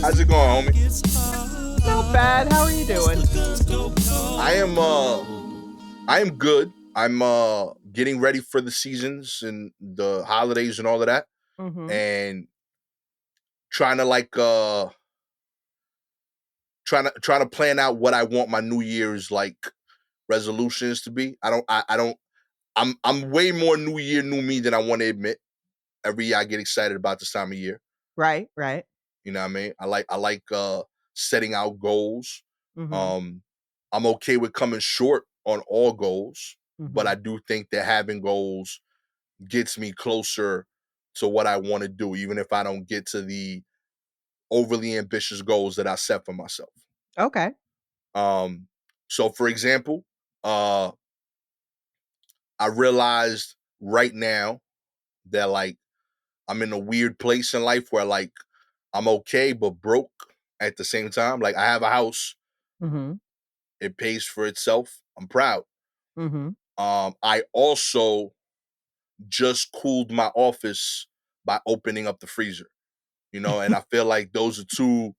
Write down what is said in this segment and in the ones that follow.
How's it going, homie? Not bad. How are you doing? I am good. I'm getting ready for the seasons and the holidays and all of that, Mm-hmm. and trying to trying to plan out what I want my New Year's resolutions to be. I don't I'm way more New Year, new me than I want to admit. Every year I get excited about this time of year. Right, right. You know what I mean? I like setting out goals. Mm-hmm. Um I'm okay with coming short on all goals, but Mm-hmm. I do think that having goals gets me closer to what I want to do, even if I don't get to the overly ambitious goals that I set for myself. Okay. Um so for example, uh I realized right now that I'm in a weird place in life where I'm okay but broke at the same time. Like I have a house, Mm-hmm. it pays for itself. I'm proud. Mm-hmm. I also just cooled my office by opening up the freezer, and I feel like those are two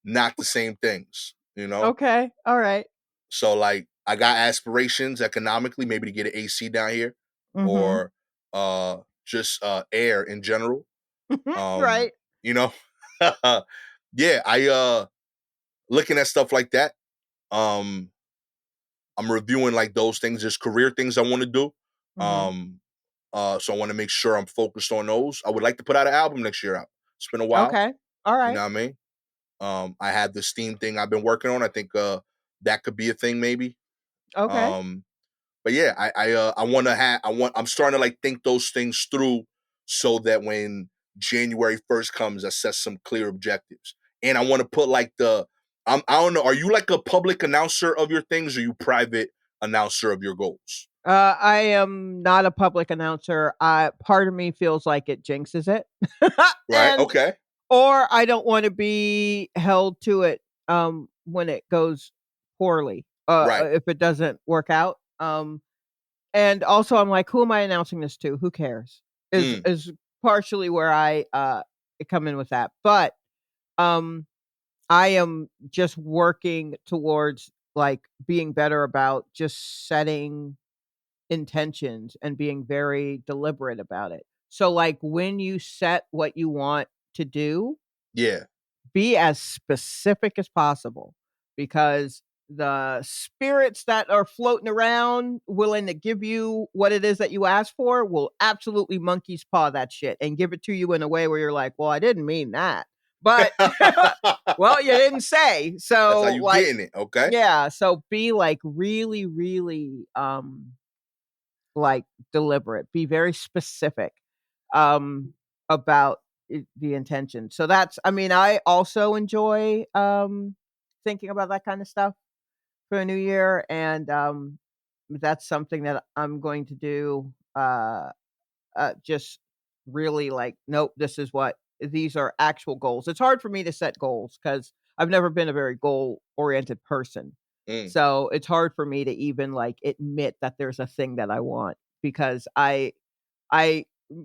not the same things. Okay. All right. So I got aspirations economically, maybe to get an AC down here Mm-hmm. or just air in general. Um, Right. you know, yeah, I looking at stuff like that. Um, I'm reviewing like those things, just career things I want to do. Mm-hmm. Um, so I want to make sure I'm focused on those. I would like to put out an album next year out. It's been a while, Okay. All you right. know what I mean? I have the Steam thing I've been working on. I think that could be a thing maybe. Okay. Um, but yeah, I want to have I'm starting to think those things through so that when January 1st comes, I set some clear objectives. And I want to put I don't know, are you like a public announcer of your things or you private announcer of your goals? I am not a public announcer. Part of me feels like it jinxes it. Right? and Okay. or I don't want to be held to it when it goes poorly. Right. If it doesn't work out. And also I'm like, who am I announcing this to? Who cares? Mm, Is partially where I come in with that. But um I am just working towards being better about just setting intentions and being very deliberate about it. So when you set what you want to do, yeah. be as specific as possible because the spirits that are floating around willing to give you what it is that you asked for will absolutely monkey's paw that shit and give it to you in a way where you're like, well, I didn't mean that. But well, you didn't say. That's how So you getting it, okay? yeah, so be really, really deliberate. Be very specific about the intention. So that's I mean, I also enjoy thinking about that kind of stuff for a new year, and that's something that I'm going to do just really nope, this is what these are actual goals. It's hard for me to set goals cuz I've never been a very goal oriented person. Mm, So it's hard for me to even admit that there's a thing that I want because I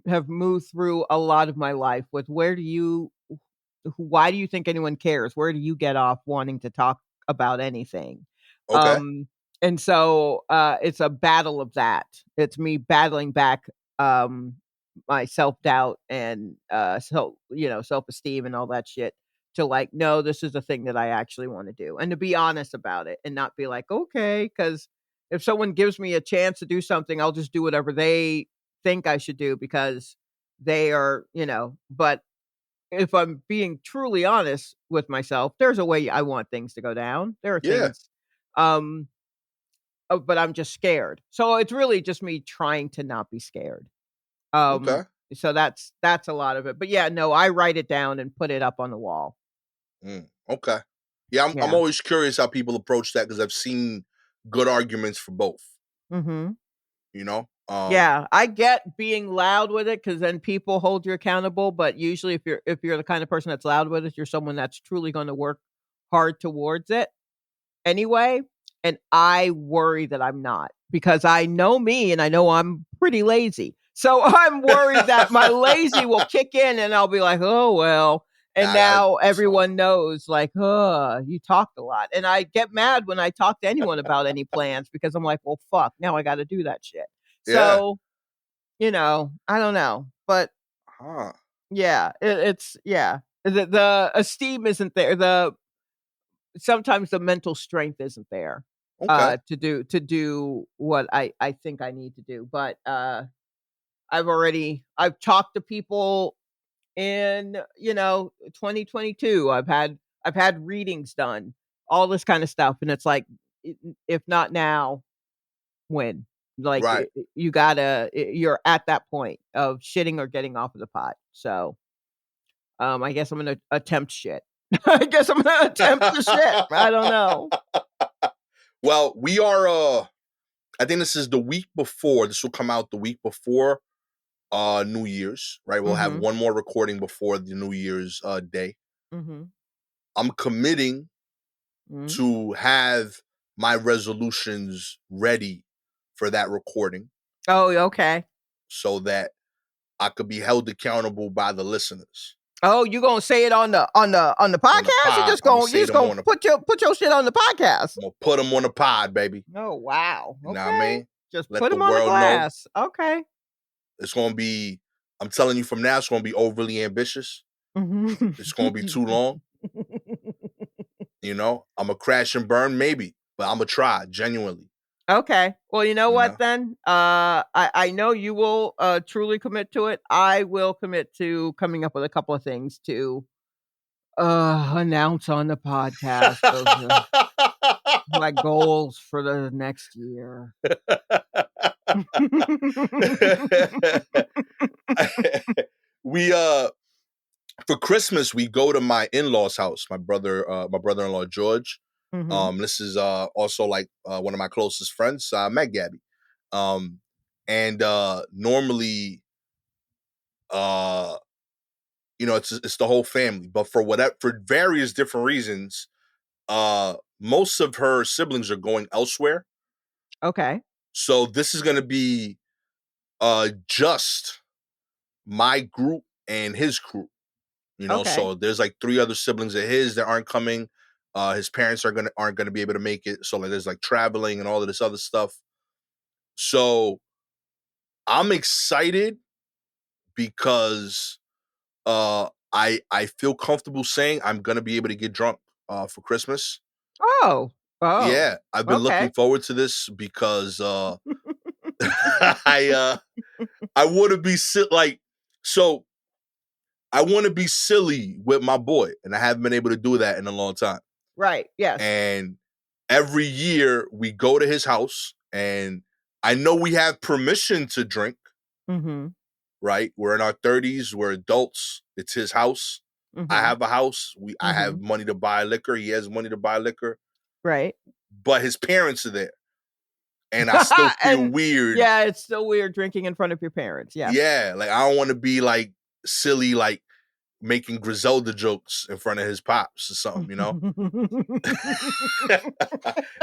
have moved through a lot of my life with why do you think anyone cares? Where do you get off wanting to talk about anything? okay. Um, and so it's a battle of that. It's me battling back my self-doubt and self-esteem and all that shit to no, this is the thing that I actually want to do. And to be honest about it and not be like, okay, because if someone gives me a chance to do something, I'll just do whatever they think I should do because they are, but if I'm being truly honest with myself, there's a way I want things to go down. There are Yeah. things, um, but I'm just scared. So it's really just me trying to not be scared. Okay. So that's a lot of it. But yeah, no, I write it down and put it up on the wall. Okay. Yeah, I'm Yeah. always curious how people approach that because I've seen good arguments for both, Mhm. you know? Yeah, I get being loud with it because then people hold you accountable, but usually if you're the kind of person that's loud with it, you're someone that's truly gonna work hard towards it anyway, and I worry that I'm not because I know me and I know I'm pretty lazy. So I'm worried that my lazy will kick in and I'll be like, "Oh, well." And now everyone knows, like, oh, you talked a lot. And I get mad when I talk to anyone about any plans because I'm like, well, fuck, now I got to do that shit. Yeah. So, I don't know. But Huh. yeah, it's, yeah. The esteem isn't there. Sometimes the mental strength isn't there Okay. to do what I think I need to do. But I've talked to people in 2022. I've had readings done, all this kind of stuff, and it's like, if not now, when? Like, Right. you're at that point of shitting or getting off of the pot. So I guess I'm gonna attempt shit. I guess I'm gonna attempt the shit. I don't know. Well, we are I think this is the week before. This will come out the week before New Year's, right? We'll have Mhm. one more recording before the New Year's day. Mhm. I'm committing Mhm. to have my resolutions ready for that recording Oh, okay. so that I could be held accountable by the listeners Oh, you gonna say it on the on the podcast? pod. I'm gonna You say just them gonna on the. put your shit on the podcast? I'm gonna put them on the pod, baby. Oh, wow. You know what I Okay. mean? Just Let put the them on the world know. glass. Okay. It's gonna be. I'm telling you from now, it's gonna be overly ambitious. Mhm. It's gonna be too long. I'm gonna crash and burn, maybe, but I'm gonna try genuinely. Okay. Well, you know You what know. then? I know you will truly commit to it. I will commit to coming up with a couple of things to announce on the podcast. Those are my goals for the next year. we for Christmas we go to my in-laws house, my brother-in-law George. Mhm. This is also like one of my closest friends. I met Gabby. And normally uh it's the whole family, but for various different reasons, most of her siblings are going elsewhere. Okay. So this is going to be just my group and his group. Okay. So there's like three other siblings of his that aren't coming. His parents aren't gonna be able to make it. So like there's like traveling and all of this other stuff. So I'm excited because I feel comfortable saying I'm gonna be able to get drunk for Christmas. Oh. Oh. Yeah, I've been Okay. looking forward to this because I I want to be like so I want to be silly with my boy, and I haven't been able to do that in a long time. Right. Yes. And every year we go to his house, and I know we have permission to drink, Mhm. right? We're in our 30s, we're adults. It's his house. I Mhm. have a house. I have Mhm. money to buy liquor. He has money to buy liquor, Right. but his parents are there. And I still feel And weird. yeah, it's still weird drinking in front of your parents. Yes. Yeah, like I don't want to be like silly, like making Griselda jokes in front of his pops or something.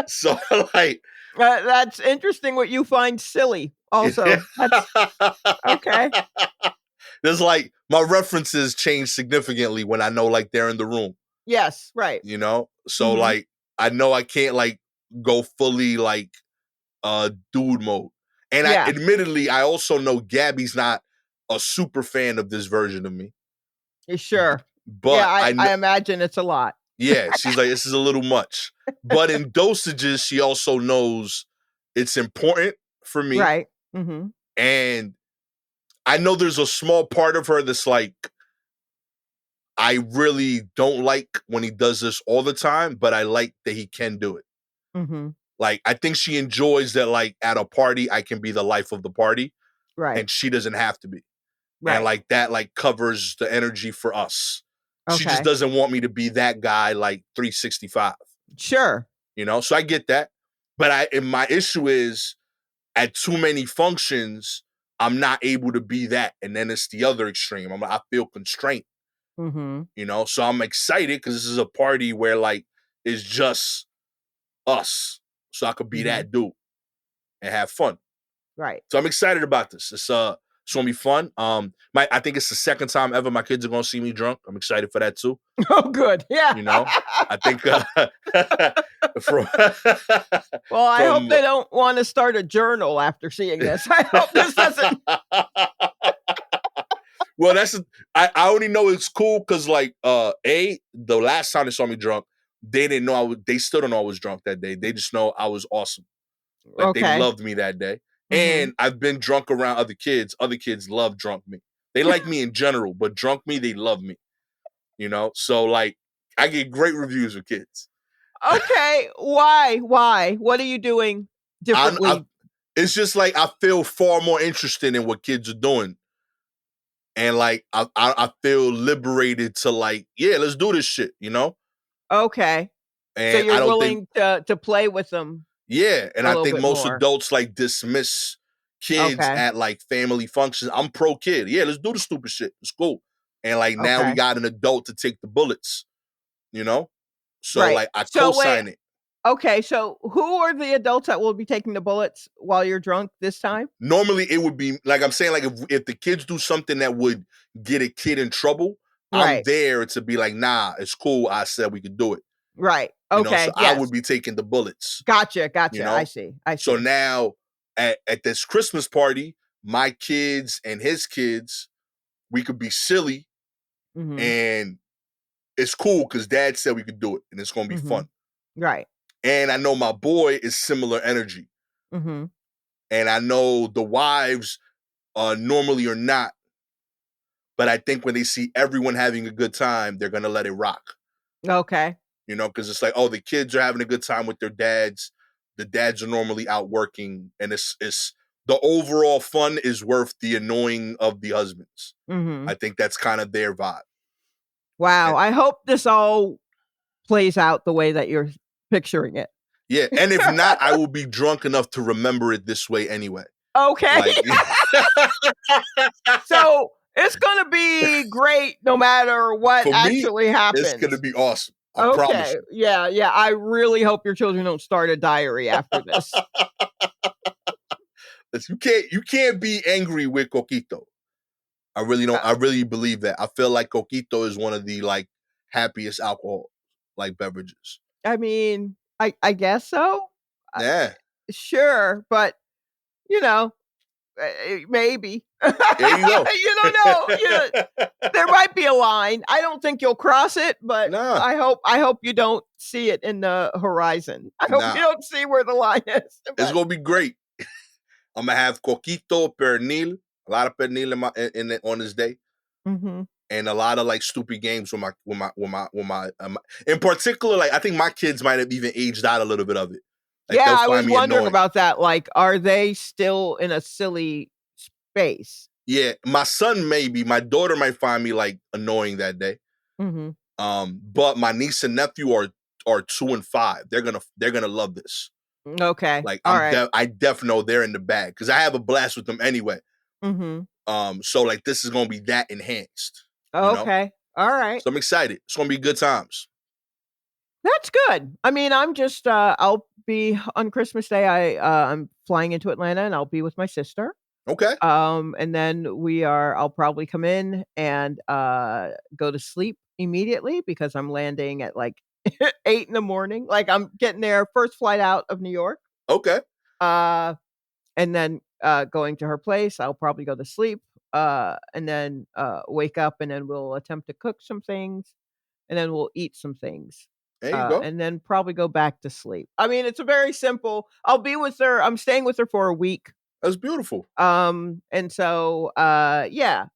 So like That's interesting what you find silly also. That's okay. there's like my references change significantly when I know like they're in the room, Yes, right. So Mhm. like I know I can't like go fully like dude mode. And I Yeah, admittedly I also know Gabby's not a super fan of this version of me. sure. Yeah, But I I know I imagine it's a lot. yeah, she's like, this is a little much. But in dosages, she also knows it's important for me. Right. Mhm. And I know there's a small part of her that's like, I really don't like when he does this all the time, but I like that he can do it. Mhm. Like, I think she enjoys that, like, at a party, I can be the life of the party Right. and she doesn't have to be. And Right. like that, like, covers the energy for us. She just Okay. doesn't want me to be that guy, like, 365. Sure. So I get that. But and my issue is at too many functions, I'm not able to be that. And then it's the other extreme. I feel constrained, Mhm. So I'm excited because this is a party where like it's just us. So I could be Mhm. that dude and have fun. Right. So I'm excited about this. It's gonna be fun. I think it's the second time ever my kids are gonna see me drunk. I'm excited for that too. Oh, good. Yeah. You know, I think from Well, I hope from they don't want to start a journal after seeing this. I hope this doesn't. well, I only know it's cool because like the last time they saw me drunk, they didn't know they still don't know I was drunk that day. They just know I was awesome. Like they Okay. loved me that day. Mhm. And I've been drunk around other kids. Other kids love drunk me. They like me in general, but drunk me, they love me. You know? So like I get great reviews with kids. Okay. Why? Why? What are you doing I differently? it's just like I feel far more interested in what kids are doing. And like I feel liberated to like, yeah, let's do this shit, you know? Okay. So And you're I don't think willing to play with them yeah, and a I little think bit most more. adults like dismiss kids Okay. at like family functions. I'm pro kid. Yeah, let's do the stupid shit. It's cool. And like now we Okay. got an adult to take the bullets, you know? So Right. like I So wait. co-sign it. Okay. So who are the adults that will be taking the bullets while you're drunk this time? Normally it would be like I'm saying, like if the kids do something that would get a kid in trouble, I'm Right. there to be like, nah, it's cool. I said we could do it. Right. You know, so Okay. I Yes. would be taking the bullets, Gotcha. you Gotcha. I know? see. I So see. now at this Christmas party, my kids and his kids, we could be silly Mhm. and it's cool because dad said we could do it and it's gonna be fun. Mhm. Right. And I know my boy is similar energy. Mhm. And I know the wives normally are not, but I think when they see everyone having a good time, they're gonna let it rock. Okay. You know, because it's like, oh, the kids are having a good time with their dads. The dads are normally out working, and it's the overall fun is worth the annoying of the husbands. I Mhm. think that's kind of their vibe. Wow. And I hope this all plays out the way that you're picturing it. yeah, and if not, I will be drunk enough to remember it this way anyway. Okay. Like So it's going to be great no matter what for me, actually it's gonna happens. be awesome. I promise Okay. you. Yeah. Yeah. I really hope your children don't start a diary after this. You can't be angry with Coquito. I really don't. Uh, I really believe that. I feel like Coquito is one of the like happiest alcohol like beverages. I mean, I guess so. Uh, Yeah, sure. But, you know, maybe. there you go. You don't know. There might be a line. I don't think you'll cross it, but Nah, I hope you don't see it in the horizon. I hope you nah. don't see where the line is. It's But gonna be great. I'm gonna have Coquito, pernil, a lot of pernil on this day, mhm. and a lot of like stupid games in particular. Like I think my kids might have even aged out a little bit of it. Like Yeah, they'll I was find me wondering annoying. about that. Like, are they still in a silly space? Yeah, my son maybe. My daughter might find me like annoying that day. Mhm. But my niece and nephew are 2 and 5. They're gonna love this. Okay. Like All right. I def know they're in the bag because I have a blast with them anyway. Mhm. So like this is gonna be that enhanced, you know. Okay. All right. So I'm excited. It's gonna be good times. That's good. I mean, I'm just I'll be on Christmas Day. I'm flying into Atlanta and I'll be with my sister. Okay, And then I'll probably come in and go to sleep immediately because I'm landing at like 8 in the morning. Like I'm getting there first flight out of New York. okay. Uh and then going to her place. I'll probably go to sleep. And then wake up and then we'll attempt to cook some things and then we'll eat some things. There you go. And then probably go back to sleep. I mean, it's a very simple. I'll be with her. I'm staying with her for a week. That's beautiful. And so yeah,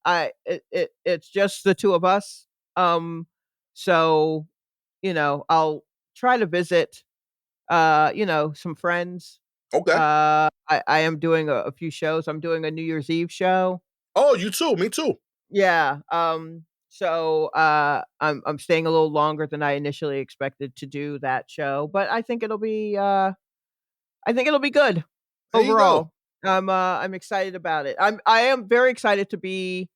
it's just the two of us. Um so, I'll try to visit some friends. Okay. I am doing a few shows. I'm doing a New Year's Eve show. Oh, you too. Me too. Yeah. So I'm staying a little longer than I initially expected to do that show, but I think it'll be good There you go. overall. I'm excited about it. I am very excited to be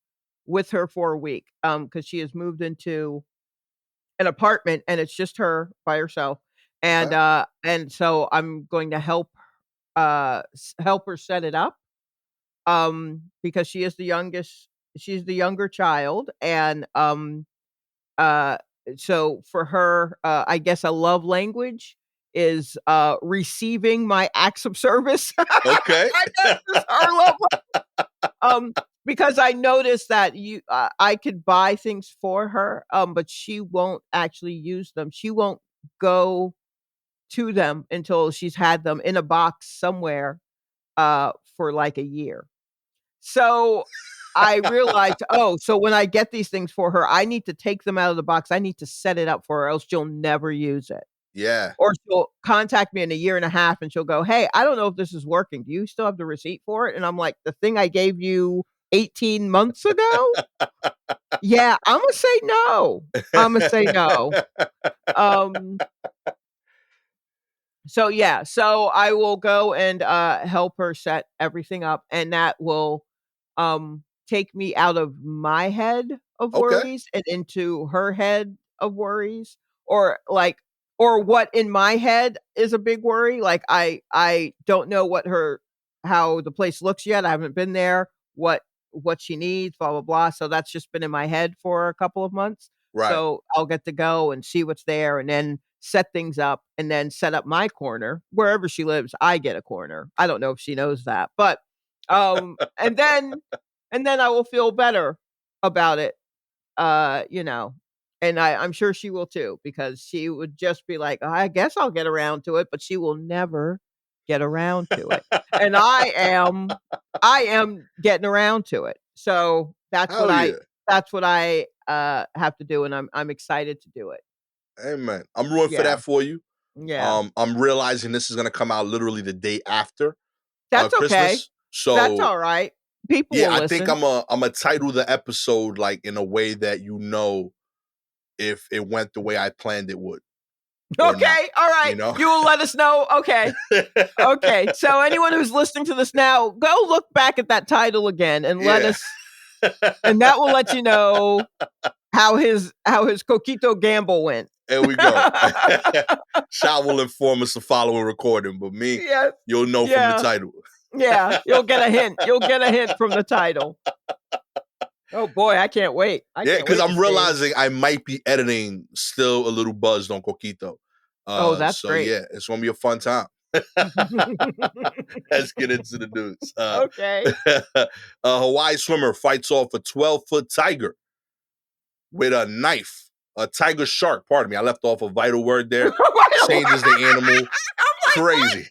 with her for a week. Because she has moved into an apartment and it's just her by herself. Okay. And so I'm going to help help her set it up. because she is the youngest. She's the younger child, and uh, so for her, I guess a love language is receiving my acts of service. Okay. I guess is her love. Um, because I noticed that I could buy things for her, but she won't actually use them. She won't go to them until she's had them in a box somewhere, for like a year. So I realized, oh, so when I get these things for her, I need to take them out of the box. I need to set it up for her, else she'll never use it. Yeah. Or she'll contact me in a year and a half and she'll go, "Hey, I don't know if this is working. Do you still have the receipt for it?" And I'm like, "The thing I gave you 18 months ago?" Yeah, Imma say no. Imma say no. Um, so yeah, so I will go and help her set everything up, and that will take me out of my head of Okay. worries and into her head of worries, or like, or what in my head is a big worry. Like I don't know what her how the place looks yet. I haven't been there. What she needs, blah blah blah. So that's just been in my head for a couple of months. Right. So I'll get to go and see what's there, and then set things up, and then set up my corner. Wherever she lives, I get a corner. I don't know if she knows that, but and then I will feel better about it, you know. And I'm sure she will too, because she would just be like, I guess I'll get around to it, but she will never get around to it. And I am getting around to it. So Hell yeah. that's what I have to do, and I'm excited to do it. Amen. I'm rooting for Yeah. that for you. Yeah. I'm realizing this is gonna come out literally the day after That's okay. Christmas. That's So all right. People yeah, will I think listen. I'm a title the episode like in a way that if it went the way I planned it would or not. Okay, all right. You know? You will let us know. Okay. Okay. So anyone who's listening to this now, go look back at that title again and let Yeah. us, and that will let you know how his Coquito gamble went. There we go. Shot will inform us the following recording, but me, Yes. you'll know from the Yeah. title. Yeah. You'll get a hint. You'll get a hint from the title. Oh boy, I can't wait. I Yeah, can't because wait to I'm see. realizing I might be editing still a little buzzed on Coquito. Oh, that's So great. yeah, it's gonna be a fun time. Let's get into the news. Okay. A Hawaii swimmer fights off a 12-foot tiger with a knife. A tiger shark, pardon me. I left off a vital word there. Changes the animal. I'm like, what? Crazy.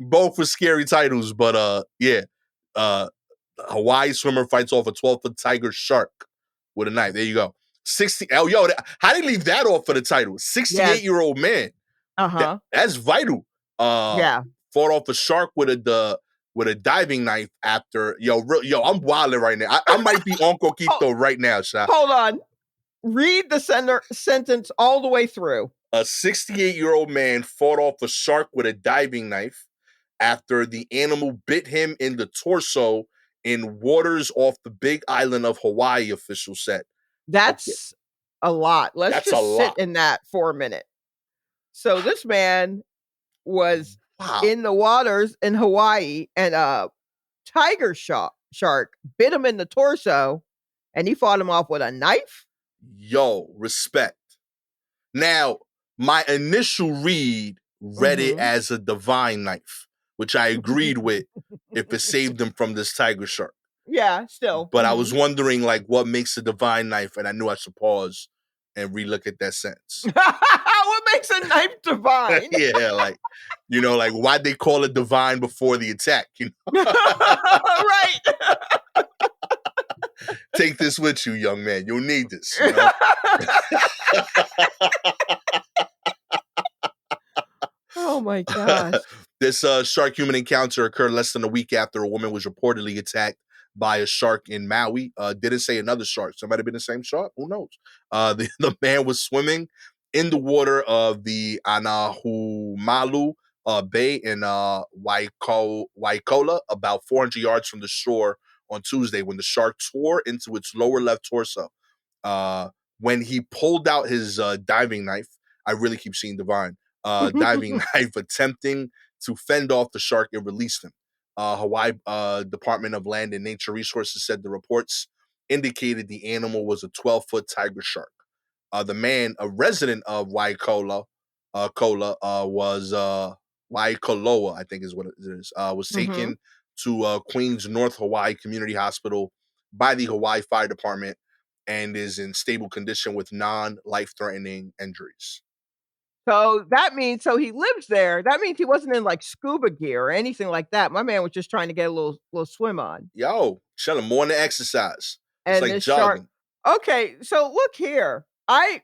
Both were scary titles, but yeah. Uh Hawaii swimmer fights off a 12-foot tiger shark with a knife. There you go. 60. Oh, yo, how did they leave that off for the title? Yes. 68-year-old man. Uh-huh. That's vital. Uh, Yeah. Fought off a shark with a diving knife after. Yo, I'm wilding right now. I might be on Oh, Coquito right now, Sha. hold on. Read the sentence all the way through. A 68-year-old man fought off a shark with a diving knife after the animal bit him in the torso in waters off the big island of Hawaii, officials said. Okay, That's a lot. Let's that's a just sit lot. in that for a minute. So this man was Wow. in the waters in Hawaii, and a tiger shark bit him in the torso, and he fought him off with a knife. Yo, respect. Now, my initial read it Mhm. as a divine knife, which I agreed with if it saved him from this tiger shark. Yeah, still. But I was Mhm. wondering, like, what makes a divine knife, and I knew I should pause and relook at that sentence. What makes a knife divine? Yeah, like, like why'd they call it divine before the attack? Right. Take this with you, young man. You'll need this. Oh my gosh. This shark human encounter occurred less than a week after a woman was reportedly attacked by a shark in Maui. Didn't say another shark. So it might have been the same shark. Who knows? The man was swimming in the water of the Anahumalu Bay in Waikola, about 400 yards from the shore on Tuesday, when the shark tore into its lower left torso. When he pulled out his diving knife, I really keep seeing divine diving knife, attempting to fend off the shark and release him. Hawaii Department of Land and Nature Resources said the reports indicated the animal was a 12-foot tiger shark. The man, a resident of was Waikoloa, I think is what it is, was Mhm. taken to Queens North Hawaii Community Hospital by the Hawaii Fire Department and is in stable condition with non-life-threatening injuries. So he lives there. That means he wasn't in like scuba gear or anything like that. My man was just trying to get a little swim on. Yo, Shelly, more than exercise. It's And like this shark. jogging. Okay, so look here. I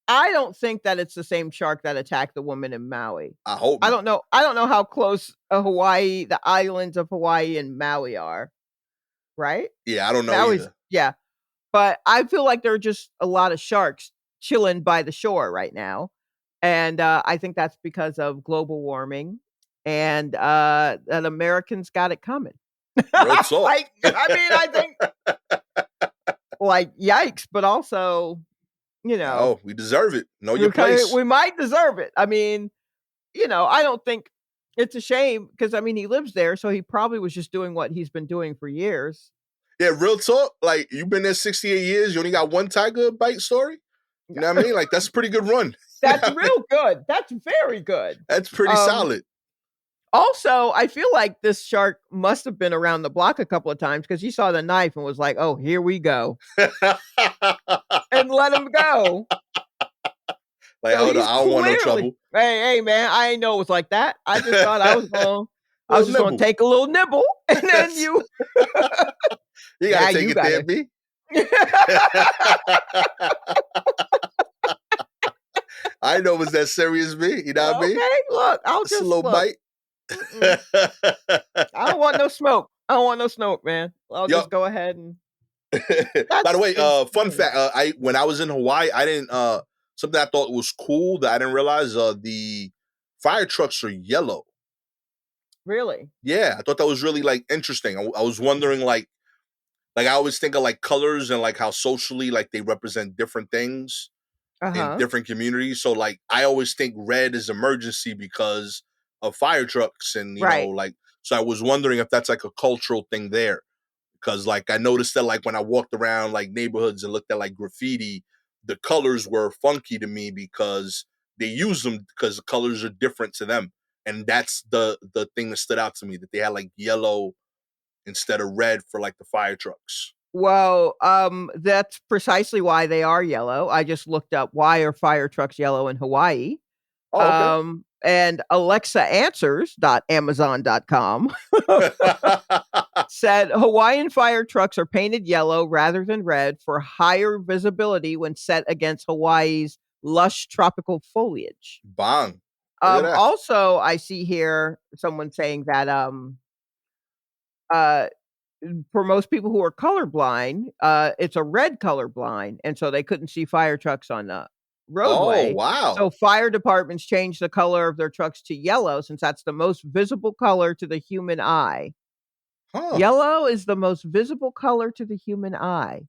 don't think that it's the same shark that attacked the woman in Maui. I hope I not. don't know. I don't know how close the islands of Hawaii and Maui are, right? Yeah, I don't know Maui's either. yeah, but I feel like there are just a lot of sharks chilling by the shore right now, and I think that's because of global warming and that Americans got it coming. Real talk. Like, I mean, I think like yikes, but also, you know, Oh, we deserve it. Know your place. we might deserve it. I mean, I don't think it's a shame because I mean he lives there, so he probably was just doing what he's been doing for years. Yeah, real talk. Like, you've been there 68 years. You only got one tiger bite story. You know what I mean? Like, that's a pretty good run. You know That's what I mean? real good. That's very good. That's pretty Um, solid. Also, I feel like this shark must have been around the block a couple of times because he saw the knife and was like, "Oh, here we go," and let him go. Like, So hold on, he's I don't want no clearly, trouble. hey, man, I didn't know it was like that. I just thought I was Little just gonna nibble. take a little nibble, and then you, You gotta yeah, take you it got there, it. B. I know it was that serious, B. You know what I mean? Okay, look, I'll Just a just little look. bite. Mm-mm. I don't want no smoke. I don't want no smoke, man. I'll Yo, just go ahead and by the that's way, fun insane. fact, I when I was in Hawaii, I didn't something I thought was cool that I didn't realize the fire trucks are yellow. Really? Yeah, I thought that was really like interesting. I was wondering like I always think of like colors and like how socially like they represent different things in Uh-huh. different communities. So like I always think red is emergency because of fire trucks and Right. like so I was wondering if that's like a cultural thing there. Because like I noticed that like when I walked around like neighborhoods and looked at like graffiti, the colors were funky to me because they use them because the colors are different to them. And that's the thing that stood out to me, that they had like yellow instead of red for like the fire trucks. Well, that's precisely why they are yellow. I just looked up why are fire trucks yellow in Hawaii. Oh, okay. And Alexa Answers.amazon.com said Hawaiian fire trucks are painted yellow rather than red for higher visibility when set against Hawaii's lush tropical foliage. Bang. Look at that. Also, I see here someone saying that uh, for most people who are colorblind, it's a red colorblind, and so they couldn't see fire trucks on the Oh, roadway. wow. So fire departments changed the color of their trucks to yellow since that's the most visible color to the human eye. Huh. Yellow is the most visible color to the human eye.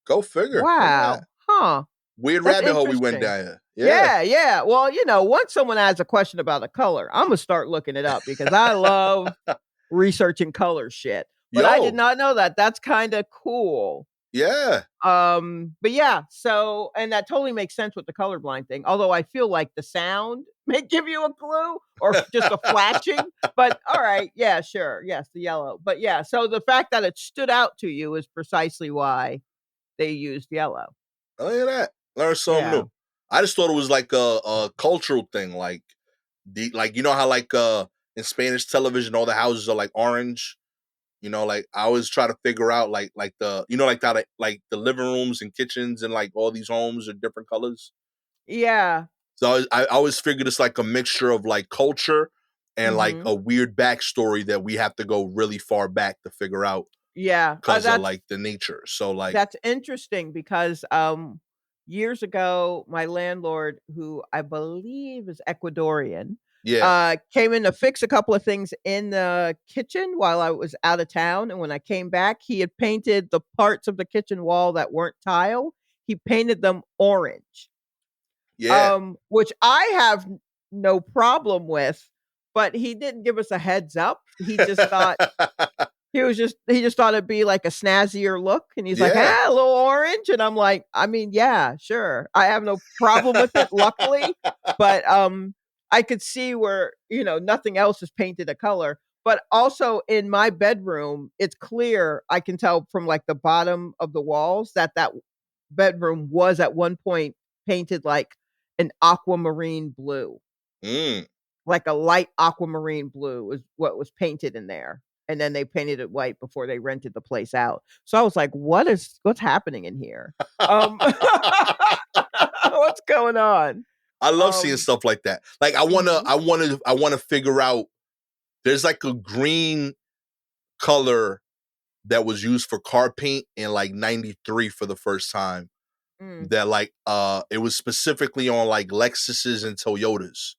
Go figure. Look at that. Wow. Huh. Weird That's rabbit hole we went interesting. down here. Yeah. Yeah, yeah. Well, once someone has a question about a color, I'm gonna start looking it up because I love researching color shit. But I did Yo. not know that. That's kind of cool. Yeah. But yeah, so and that totally makes sense with the colorblind thing. Although I feel like the sound may give you a clue or just a flashing. But all right, yeah, sure. Yes, the yellow. But yeah, so the fact that it stood out to you is precisely why they used yellow. Look at that. Learn something Yeah. new. I just thought it was like a cultural thing. Like like you know how like in Spanish television all the houses are like orange. Like I always try to figure out like the like that like the living rooms and kitchens and like all these homes are different colors. Yeah. So I always figured it's like a mixture of like culture and like Mhm. a weird backstory that we have to go really far back to figure out Yeah. because of like the nature. So like That's interesting because, years ago, my landlord, who I believe is Ecuadorian, yeah, came in to fix a couple of things in the kitchen while I was out of town, and when I came back, he had painted the parts of the kitchen wall that weren't tile, he painted them orange, yeah. which I have no problem with, but he didn't give us a heads up. he just thought he just thought it'd be like a snazzier look, and he's like, Yeah. "Ah, a little orange," and I'm like, "I mean, yeah, sure. I have no problem with it, luckily, but, I could see where, nothing else is painted a color." But also in my bedroom, it's clear, I can tell from, like, the bottom of the walls that that bedroom was at one point painted like an aquamarine blue. Mm. Like a light aquamarine blue was what was painted in there, and then they painted it white before they rented the place out. So I was like, what's happening in here?" Um, what's going on? I love seeing Um, stuff like that. Like I wanna, mhm, I wanna, I wanna figure out. There's like a green color that was used for car paint in like '93 for the first time. mm, That like it was specifically on like Lexuses and Toyotas.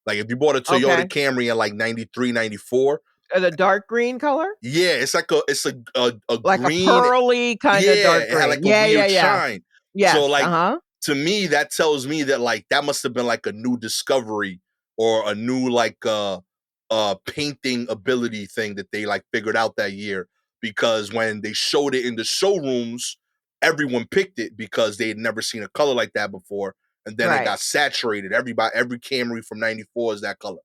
Like if you bought a Toyota okay. Camry in like '93, '94, The dark green color? yeah, it's like a Like a green. pearly kinda Yeah, dark it had like green. a Yeah, yeah, weird yeah. shine. So Yes, like uh-huh. to me, that tells me that like that must have been like a new discovery or a new like painting ability thing that they like figured out that year. Because when they showed it in the showrooms, everyone picked it because they had never seen a color like that before. And then it Right. got saturated. Every Camry from '94 is that color.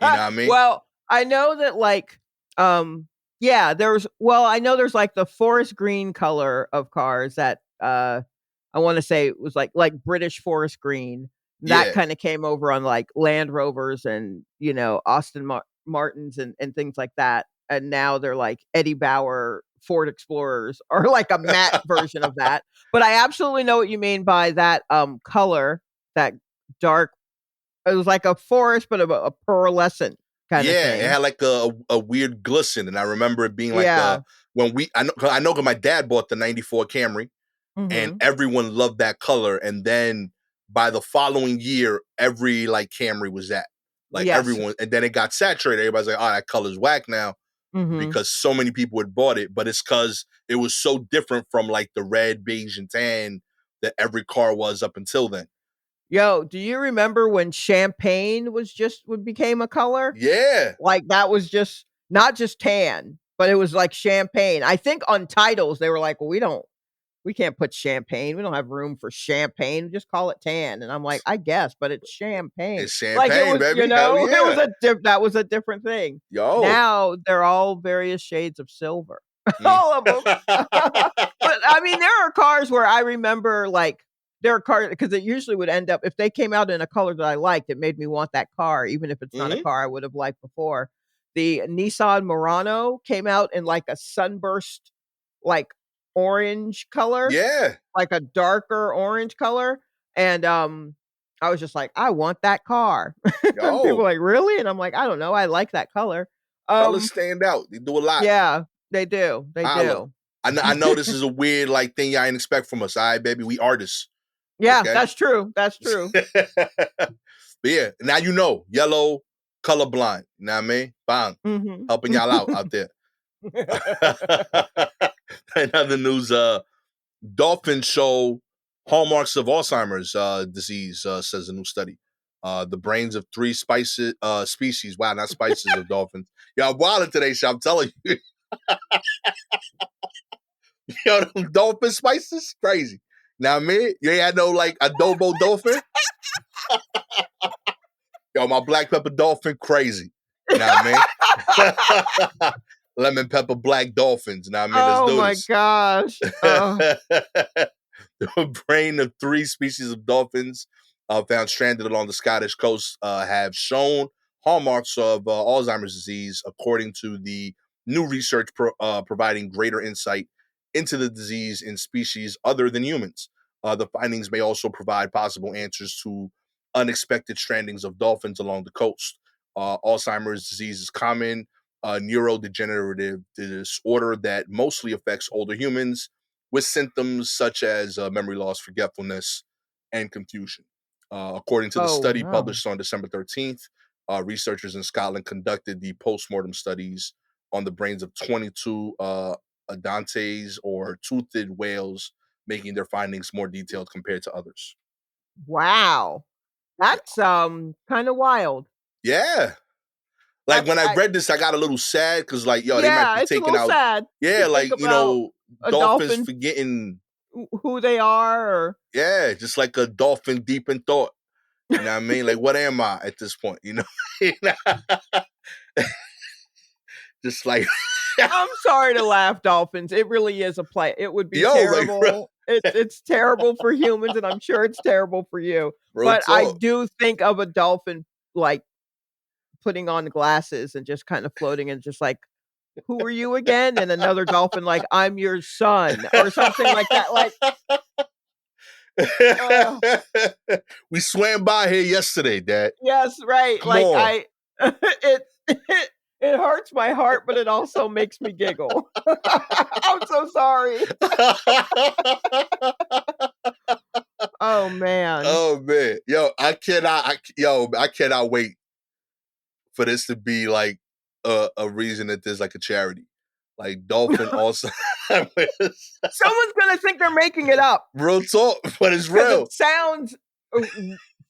You know what I mean? Well, I know that, like, yeah, I know there's, like, the forest green color of cars that, I wanna say it was like British forest green. That Yeah. kinda came over on, like, Land Rovers and, Austin Martins and things like that, and now they're, like, Eddie Bauer Ford Explorers or, like, a matte version of that, but I absolutely know what you mean by that, color, that dark. It was like a forest, but a pearlescent kinda Yeah, it thing. had like a weird glisten, and I remember it being like Yeah. when I know 'cause my dad bought the '94 Camry, and Mhm. everyone loved that color, and then by the following year, every like Camry was that, like Yes. everyone, and then it got saturated. Everybody's like, "Oh, that color's whack now," Mhm. because so many people had bought it, but it's because it was so different from like the red, beige, and tan that every car was up until then. Yo, do you remember when champagne would became a color? Yeah, Like, that was just not just tan, but it was like champagne. I think on titles, they were like, "Well, we can't put champagne. We don't have room for champagne. Just call it tan." And I'm like, "I guess, but it's champagne." it's Like, it champagne, was, baby. Hell it yeah, was that was a different thing. yo. Now they're all various shades of silver. Mm. All of them. But, I mean, there are cars where I remember, like, there are cars because it usually would end up if they came out in a color that I liked, it made me want that car, even if it's not a Mhm. car I would have liked before. The Nissan Murano came out in, like, a sunburst, like, orange color, Yeah, like a darker orange color, and, I was just like, "I want that car." And people yo. were like, "Really?" And I'm like, "I don't know, I like that color." Colors Um, stand out. They do a lot. yeah, they Holla. do. I know this is a weird like thing y'all ain't expect from us. All right, baby. We artists. Yeah, Okay. that's true, that's true. But yeah, now you know, yellow, colorblind. You know what I mean? Bang. Mhm. Helping y'all out there. In other news, dolphins show hallmarks of Alzheimer's disease, says a new study. The brains of three species, wow, not spices of dolphins. Y'all wilding today, so I'm telling you. Yo, them dolphin spices, crazy. Now, me, you ain't had no like adobo dolphin. Yo, my black pepper dolphin, crazy. Now, me, lemon pepper black dolphins. Now, I mean, let's Oh do my this. gosh. Oh, The brain of three species of dolphins found stranded along the Scottish coast have shown hallmarks of Alzheimer's disease, according to the new research providing greater insight into the disease in species other than humans. The findings may also provide possible answers to unexpected strandings of dolphins along the coast. Alzheimer's disease is common neurodegenerative disorder that mostly affects older humans with symptoms such as memory loss, forgetfulness, and confusion. According to the oh study no. published on December 13th, researchers in Scotland conducted the postmortem studies on the brains of 22 odontes or toothed whales, making their findings more detailed compared to others. Wow. Yeah. That's, kinda wild. Yeah. Like when I read this, I got a little sad because, like, yo, they might be it's a taking little out. sad Yeah, to think like about a dolphins dolphin forgetting. who they are, or Yeah, just like a dolphin deep in thought. You know what I mean? Like, what am I at this point? You know, just like I'm sorry to laugh, dolphins. It really is a play. It would be yo, like terrible. It's terrible for humans, and I'm sure it's terrible for you. real But I talk. do think of a dolphin like putting on glasses and just kind of floating and just like, who are you again? And another dolphin like, I'm your son, or something like that. Like, uh, We swam by here yesterday, Dad. yes, right. Come Like on. it hurts my heart, but it also makes me giggle. I'm so sorry. Oh man. Oh man, yo, I cannot wait for this to be like a reason that there's like a charity, like dolphin also. Someone's gonna think they're making it up Real talk, but it's because real. it sounds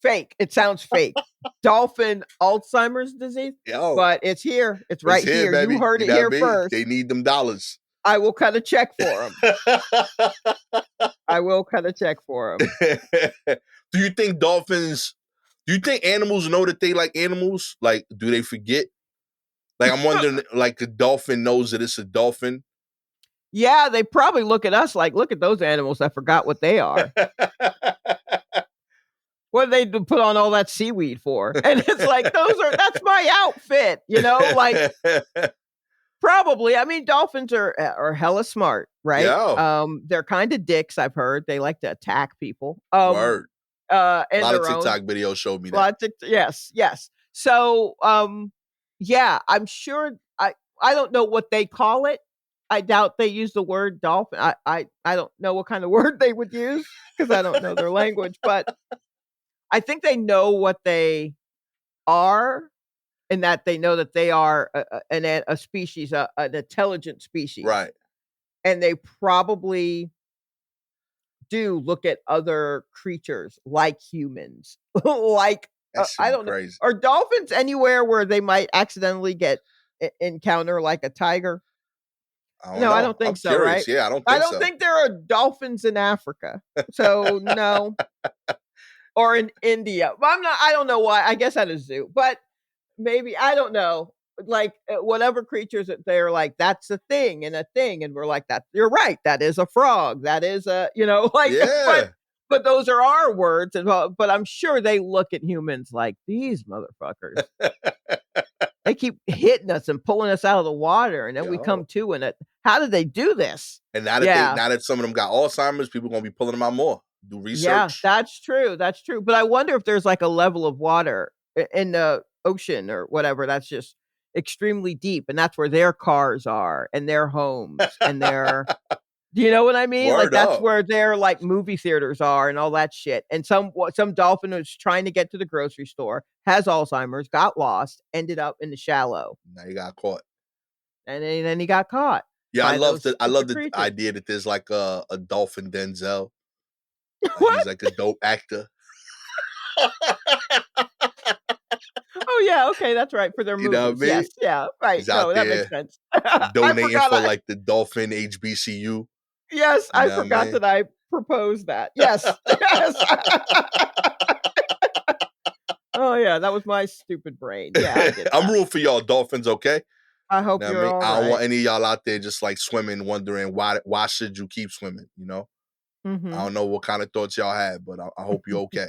fake. It sounds fake. Dolphin Alzheimer's disease, Yo, but it's here. It's it's right here, here. You baby. heard You it know what here I mean? first. They need them dollars. I will cut a check for them. I will cut a check for them. Do you think dolphins? Do you think animals know that they like animals? Like, do they forget? Like, I'm wondering, like, a dolphin knows that it's a dolphin. Yeah, they probably look at us like, look at those animals. I forgot what they are. What did they put on all that seaweed for? And it's like, that's my outfit, like probably. I mean, dolphins are hella smart, right? Yo, They're kind of dicks, I've heard. They like to attack people. word. A And lot of their own. TikTok videos showed me that. Lot of yes, yes. So, yeah, I'm sure I don't know what they call it. I doubt they use the word dolphin. I don't know what kind of word they would use because I don't know their language, but I think they know what they are, and that they know that they are a species, an intelligent species, Right. and they probably do look at other creatures like humans, like That should I be don't know. crazy. Are dolphins anywhere where they might accidentally encounter like a tiger? I don't No, I know. don't think I'm so. Right? curious. Yeah, I don't I think don't so. think there are dolphins in Africa. So no, or in India. But I don't know why. I guess at a zoo, but maybe I don't know. Like whatever creatures that they're like, that's a thing, and we're like, that you're right. That is a frog. That is a like, Yeah. but those are our words, but I'm sure they look at humans like these motherfuckers. They keep hitting us and pulling us out of the water, and then we come Yo. to, and how did they do this? And now Yeah. that some of them got Alzheimer's, people are gonna be pulling them out more. Do Yeah, research. that's true. That's true. But I wonder if there's like a level of water in the ocean or whatever that's just extremely deep, and that's where their cars are and their homes and their do you know what I mean? Like Word that's up. where their like movie theaters are and all that shit. And some dolphin was trying to get to the grocery store, has Alzheimer's, got lost, ended up in the shallow, Now you got caught. and then he got caught Yeah, by those I love stupid the creatures. idea that there's like a dolphin Denzel. Like What? he's like a dope actor. Oh yeah, okay, that's right for their You know what I movies. mean? Yes, yeah, right. He's out No, that makes there sense. I donating forgot. for like the dolphin HBCU. Yes, You I know what I forgot mean? that I proposed that. Yes, yes. Oh yeah, that was my stupid brain. Yeah, I get I'm that. rooting for y'all dolphins, okay? I You hope know what I you're mean? all I don't right. want any of y'all out there just like swimming, wondering why should you keep swimming, you know? I Mhm. don't know what kind of thoughts y'all had, but I hope you're okay.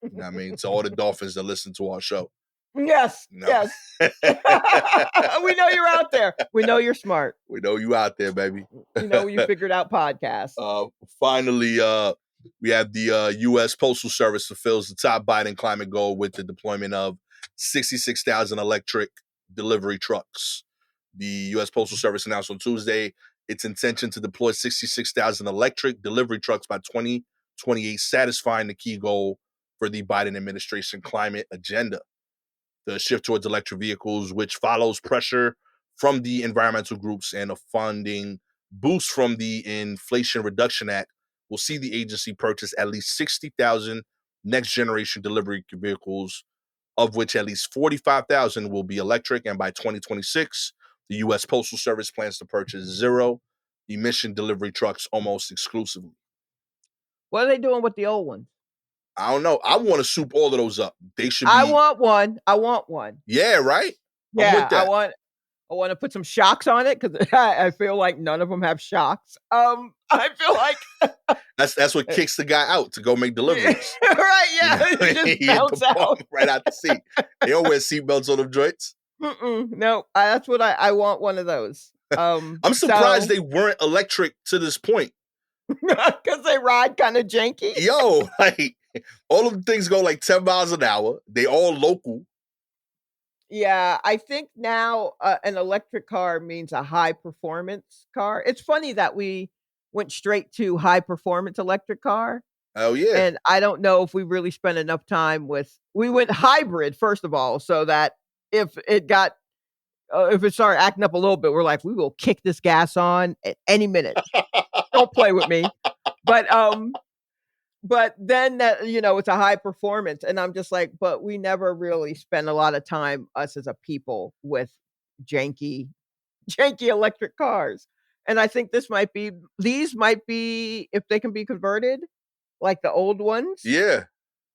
You know what I mean? To all the dolphins that listen to our show. Yes, You know? yes. We know you're out there. We know you're smart. We know you out there, baby. We know you figured out podcasts. Finally, we have the U.S. Postal Service fulfills the top Biden climate goal with the deployment of 66,000 electric delivery trucks. The U.S. Postal Service announced on Tuesday its intention to deploy 66,000 electric delivery trucks by 2028, satisfying the key goal for the Biden administration climate agenda. The shift towards electric vehicles, which follows pressure from the environmental groups and a funding boost from the Inflation Reduction Act, will see the agency purchase at least 60,000 next generation delivery vehicles of which at least 45,000 will be electric. And by 2026, the U.S. Postal Service plans to purchase zero-emission delivery trucks almost exclusively. What are they doing with the old ones? I don't know. I want to soup all of those up. They should be. I want one. Yeah, right? Yeah, I'm with that. I want to put some shocks on it because I feel like none of them have shocks. I feel like that's what kicks the guy out to go make deliveries. Right? Yeah, you know, he just bounce out right out the seat. They don't wear seatbelts on them joints. No, that's what I want. One of those. I'm surprised they weren't electric to this point because they ride kind of janky. Yo, like all of the things go like 10 miles an hour. They all local. Yeah, I think now an electric car means a high performance car. It's funny that we went straight to high performance electric car. Oh yeah. And I don't know if we really spent enough time we went hybrid first of all, so that if it started acting up a little bit, we're like, we will kick this gas on at any minute. Don't play with me. But then that, it's a high performance. And I'm just like, but we never really spend a lot of time, us as a people, with janky electric cars. And I think these might be, if they can be converted, like the old ones. Yeah.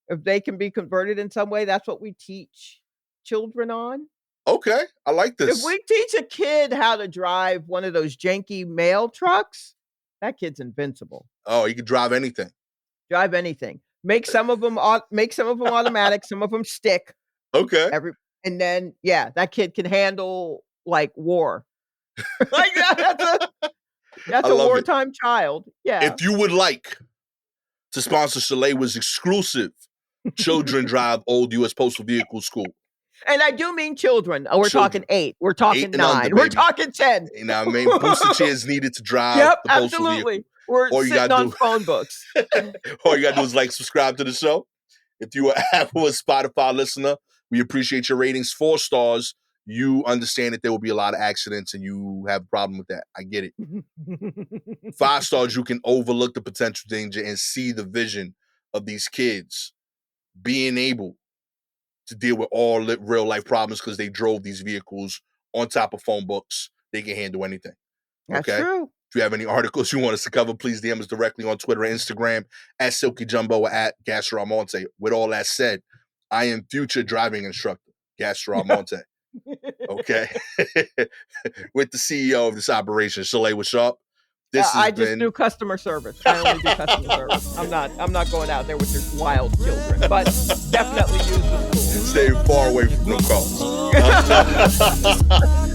If they can be converted in some way, that's what we teach children on. Okay. I like this. If we teach a kid how to drive one of those janky mail trucks, that kid's invincible. Oh, he can drive anything. Drive anything. Make some of them automatic, some of them stick. Okay. And then that kid can handle like war. Like that's a wartime child. Yeah. If you would like to sponsor Shalewa's exclusive Children Drive Old U.S. Postal Vehicle School. And I do mean children. We're talking 8. We're talking 9. Under, we're talking 10. You know what I mean? Booster chairs needed to drive the postal vehicle. We're sitting on phone books. All you got to do is like, subscribe to the show. If you are an Apple or Spotify listener, we appreciate your ratings. 4 stars. You understand that there will be a lot of accidents and you have a problem with that. I get it. 5 stars, you can overlook the potential danger and see the vision of these kids being able to deal with all real life problems because they drove these vehicles on top of phone books. They can handle anything. Okay? That's true. If you have any articles you want us to cover, please DM us directly on Twitter and Instagram at Silky Jumbo or at Gastor Almonte. With all that said, I am future driving instructor, Gastor Almonte. Okay. With the CEO of this operation, Shalewa Sharpe. I just do customer service. I only do customer service. I'm not going out there with your wild children, but definitely use the school. Stay far away from the calls.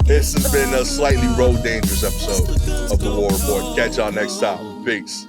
This has been a slightly road dangerous episode of the War Report. Catch y'all next time. Peace.